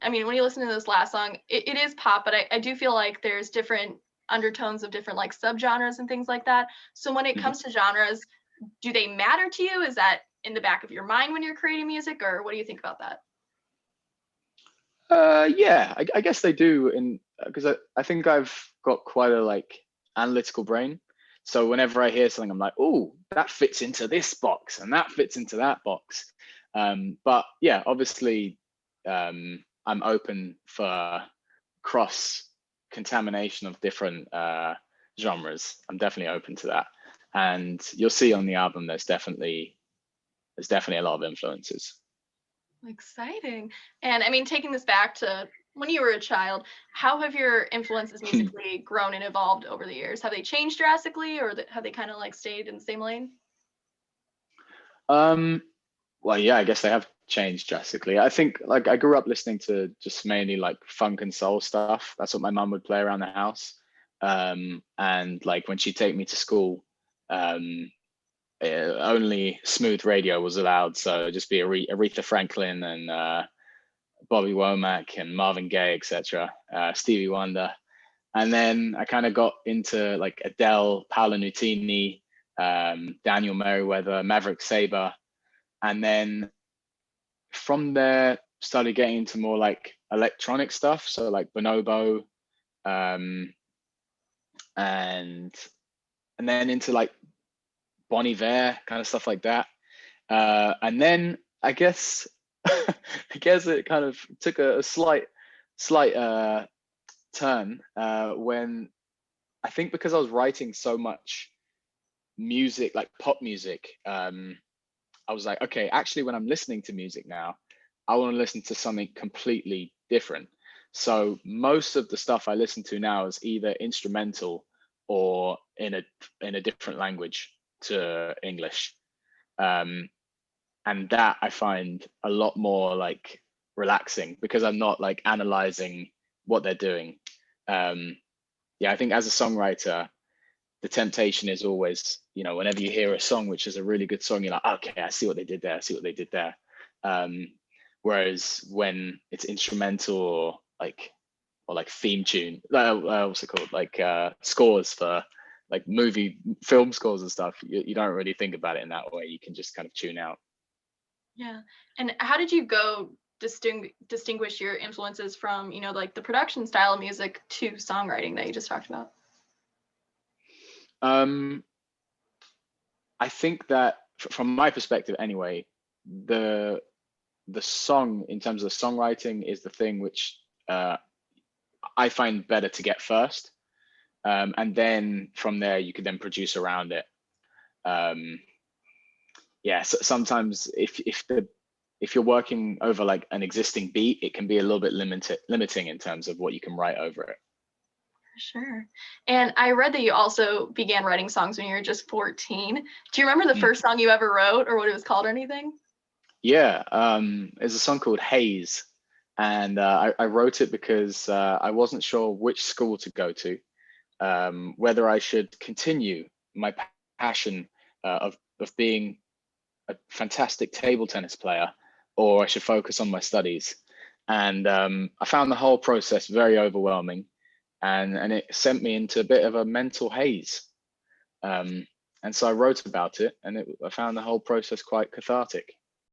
I mean, when you listen to this last song, it is pop, but I do feel like there's different undertones of different like subgenres and things like that. So when it Mhm. comes to genres, do they matter to you? Is that in the back of your mind when you're creating music, or what do you think about that? Yeah, I guess they do, and because I think I've got quite a like analytical brain. So whenever I hear something, I'm like, oh, that fits into this box, and that fits into that box. But yeah, obviously, I'm open for cross contamination of different genres. I'm definitely open to that, and you'll see on the album there's definitely a lot of influences. Exciting. And I mean, taking this back to when you were a child, how have your influences musically grown and evolved over the years? Have they changed drastically, or have they kind of like stayed in the same lane? um, well, yeah, I guess they have changed drastically. I think like I grew up listening to just mainly like funk and soul stuff. That's what my mum would play around the house. And like when she'd take me to school, um, only smooth radio was allowed. So it'd just be Aretha Franklin and Bobby Womack and Marvin Gaye, etc. Stevie Wonder. And then I kind of got into like Adele, Paolo Nutini, Daniel Merriweather, Maverick Sabre, and then from there started getting into more like electronic stuff, so like bonobo, um and then into like Bon Iver kind of stuff like that, and then I guess I guess it kind of took a slight turn when I think because I was writing so much music, like pop music, I was like, okay, actually, when I'm listening to music now, I want to listen to something completely different. So most of the stuff I listen to now is either instrumental or in a different language to English. Um, and that I find a lot more like relaxing because I'm not like analyzing what they're doing. Um, yeah, I think as a songwriter, the temptation is always, whenever you hear a song which is a really good song, you're like, okay, I see what they did there, I see what they did there. Um, Whereas when it's instrumental or like theme tune, what's it called, like scores for like movie film scores and stuff, you don't really think about it in that way. You can just kind of tune out. Yeah. And how did you go distinguish your influences from, like the production style of music to songwriting that you just talked about? Um, I think that from my perspective anyway, the the song in terms of the songwriting is the thing which I find better to get first, and then from there you could then produce around it. Um, yeah, so sometimes if you're working over like an existing beat, it can be a little bit limiting in terms of what you can write over it. Sure. And I read that you also began writing songs when you were just 14. Do you remember the Mm. first song you ever wrote or what it was called or anything? Yeah, there's a song called Haze, and I wrote it because I wasn't sure which school to go to, whether I should continue my passion of being a fantastic table tennis player, or I should focus on my studies. And I found the whole process very overwhelming, and it sent me into a bit of a mental haze. Um, and so I wrote about it, and I found the whole process quite cathartic.